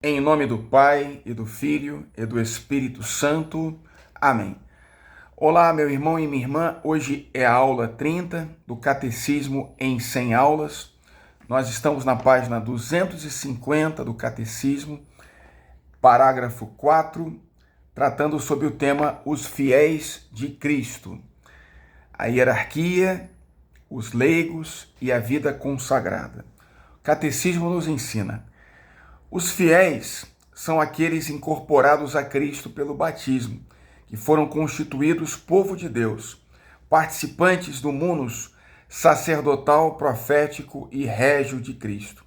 Em nome do Pai, e do Filho, e do Espírito Santo. Amém. Olá, meu irmão e minha irmã. Hoje é a aula 30 do Catecismo em 100 aulas. Nós estamos na página 250 do Catecismo, parágrafo 4, tratando sobre o tema Os Fiéis de Cristo, a hierarquia, os leigos e a vida consagrada. O Catecismo nos ensina: os fiéis são aqueles incorporados a Cristo pelo batismo, que foram constituídos povo de Deus, participantes do munus sacerdotal, profético e régio de Cristo.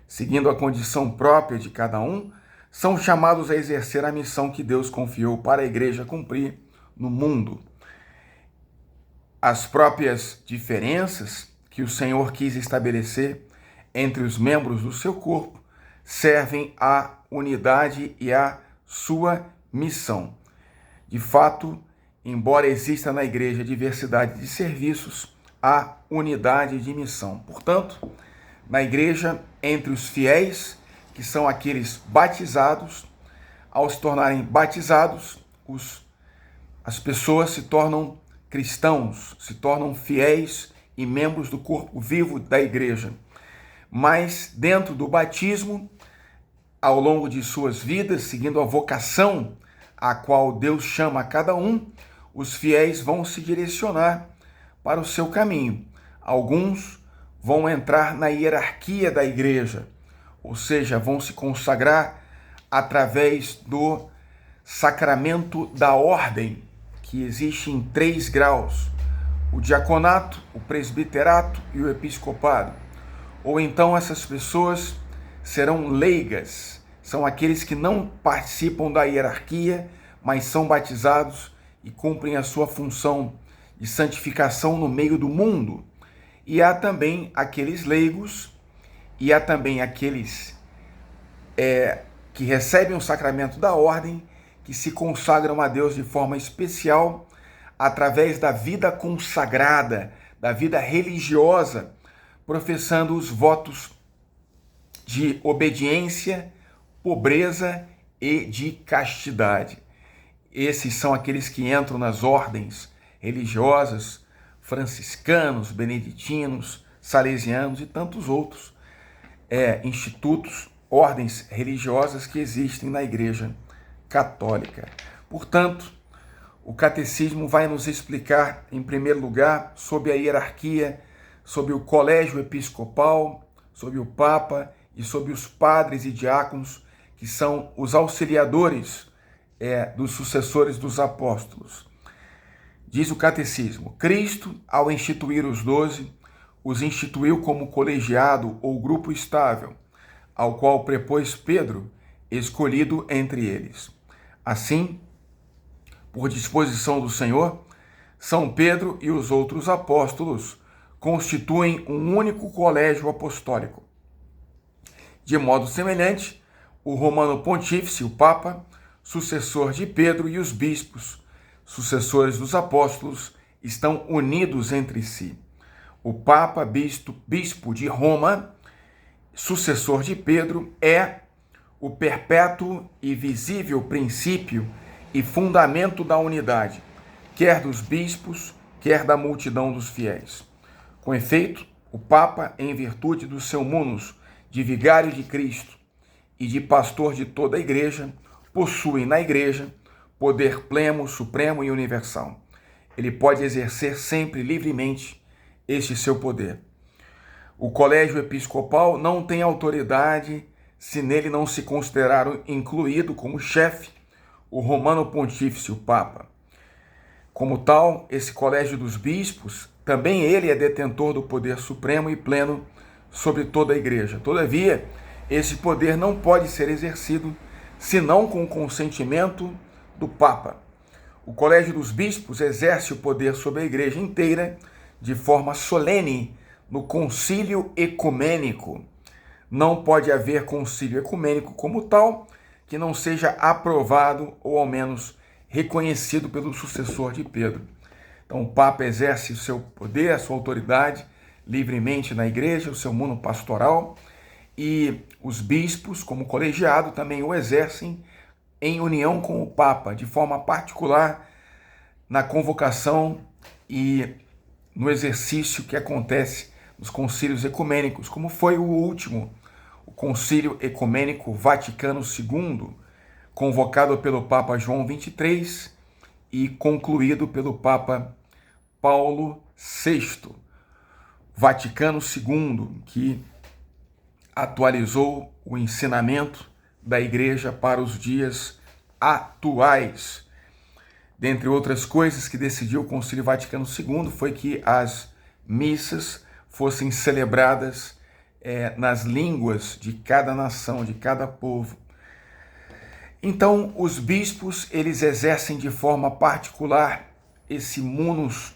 Seguindo a condição própria de cada um, são chamados a exercer a missão que Deus confiou para a Igreja cumprir no mundo. As próprias diferenças que o Senhor quis estabelecer entre os membros do seu corpo servem à unidade e à sua missão. De fato, embora exista na igreja diversidade de serviços, há unidade de missão. Portanto, na igreja, entre os fiéis, que são aqueles batizados, ao se tornarem batizados, as pessoas se tornam cristãos, se tornam fiéis e membros do corpo vivo da igreja. Mas dentro do batismo, ao longo de suas vidas, seguindo a vocação a qual Deus chama a cada um, os fiéis vão se direcionar para o seu caminho. Alguns vão entrar na hierarquia da igreja, ou seja, vão se consagrar através do sacramento da ordem, que existe em 3 graus: o diaconato, o presbiterato e o episcopado. Ou então essas pessoas serão leigas, são aqueles que não participam da hierarquia, mas são batizados e cumprem a sua função de santificação no meio do mundo. E há também aqueles leigos, e há também aqueles que recebem o sacramento da ordem, que se consagram a Deus de forma especial, através da vida consagrada, da vida religiosa, professando os votos de obediência, pobreza e de castidade. Esses são aqueles que entram nas ordens religiosas, franciscanos, beneditinos, salesianos e tantos outros institutos, ordens religiosas que existem na Igreja Católica. Portanto, o Catecismo vai nos explicar, em primeiro lugar, sobre a hierarquia, sobre o colégio episcopal, sobre o Papa e sobre os padres e diáconos, que são os auxiliadores dos sucessores dos apóstolos. Diz o Catecismo: Cristo, ao instituir os 12, os instituiu como colegiado ou grupo estável, ao qual prepôs Pedro, escolhido entre eles. Assim, por disposição do Senhor, São Pedro e os outros apóstolos constituem um único colégio apostólico. De modo semelhante, o Romano Pontífice, o Papa, sucessor de Pedro, e os bispos, sucessores dos apóstolos, estão unidos entre si. O Papa, bispo de Roma, sucessor de Pedro, é o perpétuo e visível princípio e fundamento da unidade, quer dos bispos, quer da multidão dos fiéis. Com efeito, o Papa, em virtude do seu munus de vigário de Cristo e de pastor de toda a igreja, possui na igreja poder pleno, supremo e universal. Ele pode exercer sempre livremente este seu poder. O colégio episcopal não tem autoridade se nele não se considerar incluído como chefe o Romano Pontífice, o Papa. Como tal, esse colégio dos bispos, também ele é detentor do poder supremo e pleno sobre toda a igreja. Todavia, esse poder não pode ser exercido senão com o consentimento do Papa. O colégio dos bispos exerce o poder sobre a igreja inteira de forma solene no concílio ecumênico. Não pode haver concílio ecumênico como tal que não seja aprovado ou ao menos reconhecido pelo sucessor de Pedro. Então o Papa exerce o seu poder, a sua autoridade livremente na igreja, o seu mundo pastoral, e os bispos, como colegiado, também o exercem em união com o Papa, de forma particular na convocação e no exercício que acontece nos concílios ecumênicos, como foi o último, o Concílio Ecumênico Vaticano II, convocado pelo Papa João XXIII e concluído pelo Papa Paulo VI. Vaticano II, que atualizou o ensinamento da Igreja para os dias atuais. Dentre outras coisas que decidiu o Concílio Vaticano II foi que as missas fossem celebradas nas línguas de cada nação, de cada povo. Então, os bispos, eles exercem de forma particular esse munus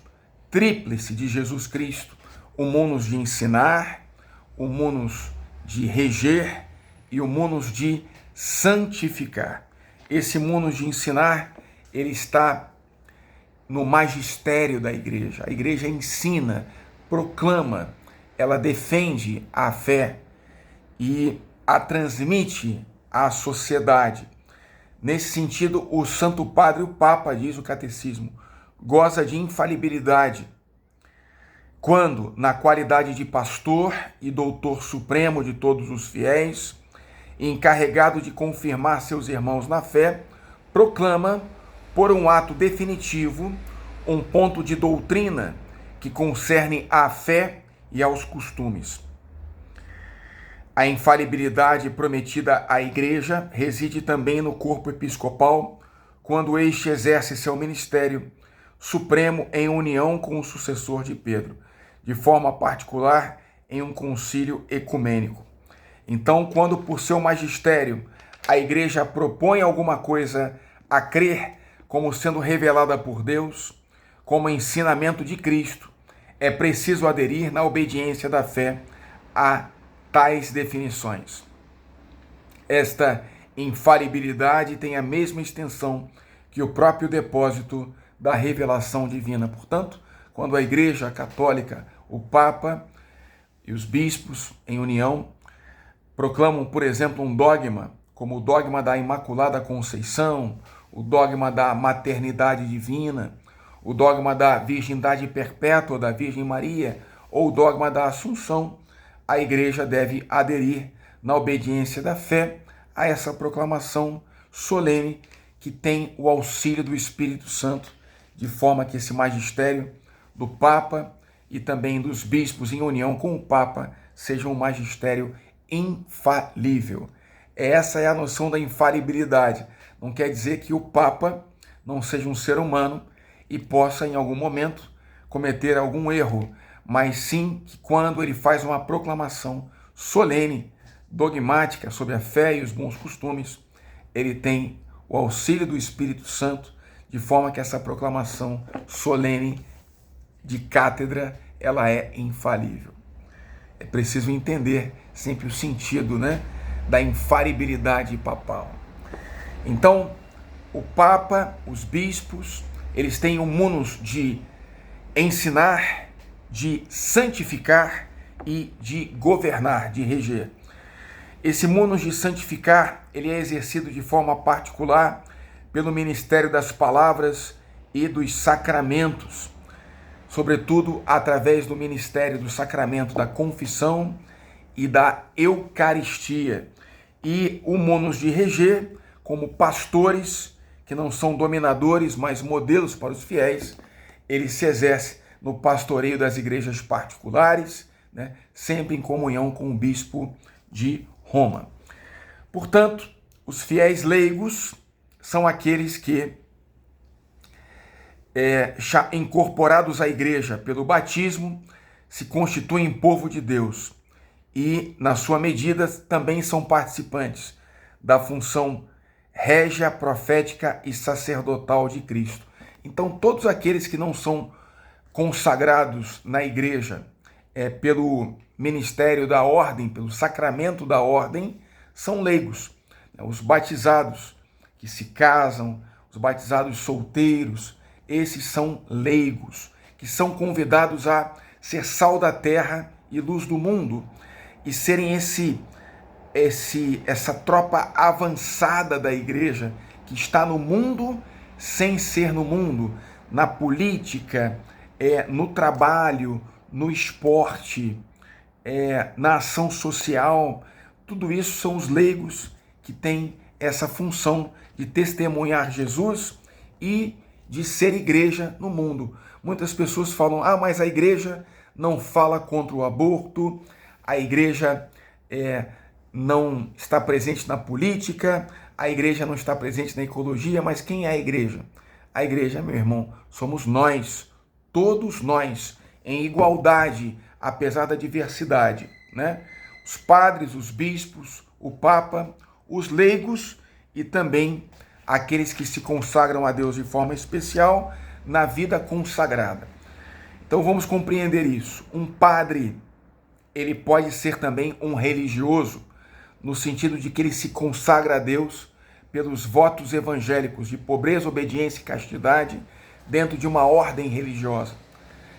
tríplice de Jesus Cristo, o munus de ensinar, o munus de reger e o munus de santificar. Esse munus de ensinar, ele está no magistério da igreja. A igreja ensina, proclama, ela defende a fé e a transmite à sociedade. Nesse sentido, o Santo Padre, o Papa, diz o Catecismo, goza de infalibilidade quando, na qualidade de pastor e doutor supremo de todos os fiéis, encarregado de confirmar seus irmãos na fé, proclama, por um ato definitivo, um ponto de doutrina que concerne à fé e aos costumes. A infalibilidade prometida à Igreja reside também no corpo episcopal, quando este exerce seu ministério supremo em união com o sucessor de Pedro, de forma particular em um concílio ecumênico. Então, quando por seu magistério a Igreja propõe alguma coisa a crer como sendo revelada por Deus, como ensinamento de Cristo, é preciso aderir na obediência da fé a tais definições. Esta infalibilidade tem a mesma extensão que o próprio depósito da revelação divina. Portanto, quando a Igreja Católica, o Papa e os bispos, em união, proclamam, por exemplo, um dogma, como o dogma da Imaculada Conceição, o dogma da maternidade divina, o dogma da virgindade perpétua da Virgem Maria, ou o dogma da Assunção, a Igreja deve aderir na obediência da fé a essa proclamação solene que tem o auxílio do Espírito Santo, de forma que esse magistério do Papa e também dos bispos em união com o Papa seja um magistério infalível. Essa é a noção da infalibilidade. Não quer dizer que o Papa não seja um ser humano e possa, em algum momento, cometer algum erro, mas sim que quando ele faz uma proclamação solene, dogmática sobre a fé e os bons costumes, ele tem o auxílio do Espírito Santo, de forma que essa proclamação solene de cátedra, ela é infalível. É preciso entender sempre o sentido, da infalibilidade papal. Então, o Papa, os bispos, eles têm o munus de ensinar, de santificar e de governar, de reger. Esse munus de santificar, ele é exercido de forma particular pelo ministério das palavras e dos sacramentos, sobretudo através do ministério do sacramento da confissão e da Eucaristia. E o munus de reger, como pastores, que não são dominadores, mas modelos para os fiéis, ele se exerce no pastoreio das igrejas particulares, sempre em comunhão com o bispo de Roma. Portanto, os fiéis leigos são aqueles que, incorporados à igreja pelo batismo, se constituem povo de Deus e, na sua medida, também são participantes da função régia, profética e sacerdotal de Cristo. Então, todos aqueles que não são consagrados na igreja pelo ministério da ordem, pelo sacramento da ordem, são leigos. Os batizados que se casam, os batizados solteiros, esses são leigos, que são convidados a ser sal da terra e luz do mundo, e serem esse essa tropa avançada da igreja que está no mundo sem ser no mundo, na política, no trabalho, no esporte, na ação social. Tudo isso são os leigos que têm essa função de testemunhar Jesus e de ser igreja no mundo. Muitas pessoas falam, mas a igreja não fala contra o aborto, a igreja não está presente na política, a igreja não está presente na ecologia, mas quem é a igreja? A igreja, meu irmão, somos nós, todos nós, em igualdade, apesar da diversidade, né? Os padres, os bispos, o Papa, os leigos e também aqueles que se consagram a Deus de forma especial na vida consagrada. Então vamos compreender isso. Um padre, ele pode ser também um religioso, no sentido de que ele se consagra a Deus pelos votos evangélicos de pobreza, obediência e castidade dentro de uma ordem religiosa.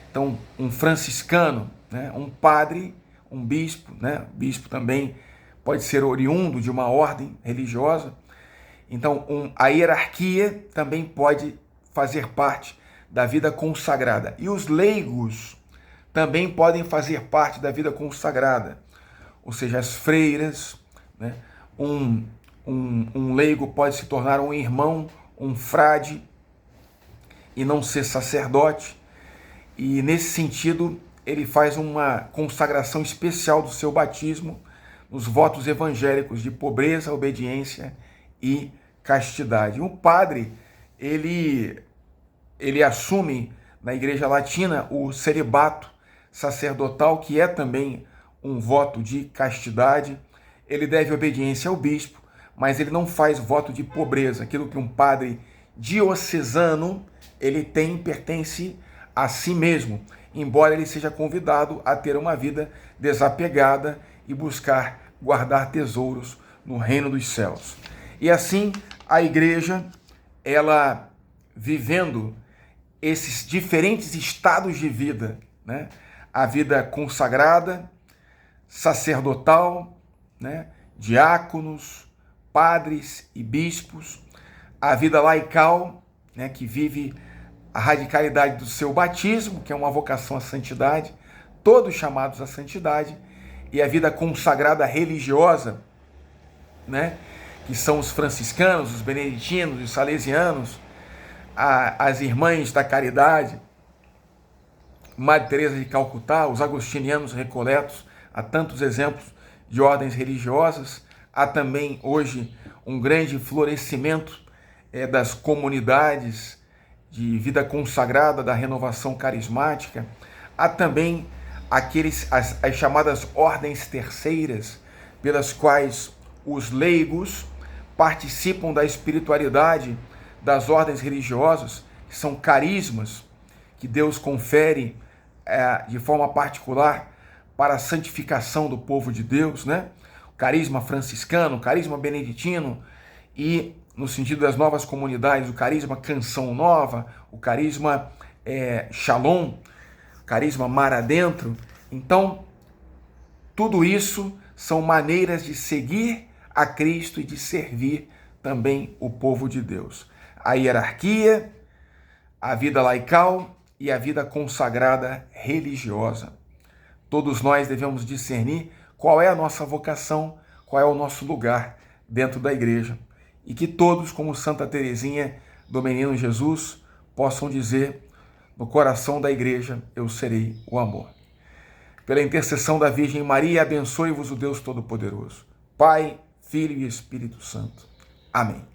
Então, um franciscano, né, um padre, um bispo, né, bispo também pode ser oriundo de uma ordem religiosa. Então, a hierarquia também pode fazer parte da vida consagrada. E os leigos também podem fazer parte da vida consagrada. Ou seja, as freiras, né? Um leigo pode se tornar um irmão, um frade, e não ser sacerdote. E nesse sentido, ele faz uma consagração especial do seu batismo nos votos evangélicos de pobreza, obediência e castidade. Um padre, ele assume na Igreja Latina o celibato sacerdotal, que é também um voto de castidade. Ele deve obediência ao bispo, mas ele não faz voto de pobreza. Aquilo que um padre diocesano ele pertence a si mesmo, embora ele seja convidado a ter uma vida desapegada e buscar guardar tesouros no reino dos céus. E assim a igreja, ela vivendo esses diferentes estados de vida, né? A vida consagrada, sacerdotal, né? Diáconos, padres e bispos, a vida laical, né? Que vive a radicalidade do seu batismo, que é uma vocação à santidade, todos chamados à santidade, e a vida consagrada religiosa, né? Que são os franciscanos, os beneditinos, os salesianos, as irmãs da caridade, Madre Teresa de Calcutá, os agostinianos recoletos. Há tantos exemplos de ordens religiosas. Há também hoje um grande florescimento das comunidades de vida consagrada, da renovação carismática. Há também as chamadas ordens terceiras, pelas quais os leigos participam da espiritualidade das ordens religiosas, que são carismas que Deus confere de forma particular para a santificação do povo de Deus, né? O carisma franciscano, o carisma beneditino e, no sentido das novas comunidades, o carisma Canção Nova, o carisma Shalom, o carisma Mar Adentro. Então, tudo isso são maneiras de seguir a Cristo e de servir também o povo de Deus. A hierarquia, a vida laical e a vida consagrada religiosa. Todos nós devemos discernir qual é a nossa vocação, qual é o nosso lugar dentro da igreja. E que todos, como Santa Teresinha do Menino Jesus, possam dizer: no coração da igreja eu serei o amor. Pela intercessão da Virgem Maria, abençoe-vos o Deus Todo-Poderoso, Pai, Filho e Espírito Santo. Amém.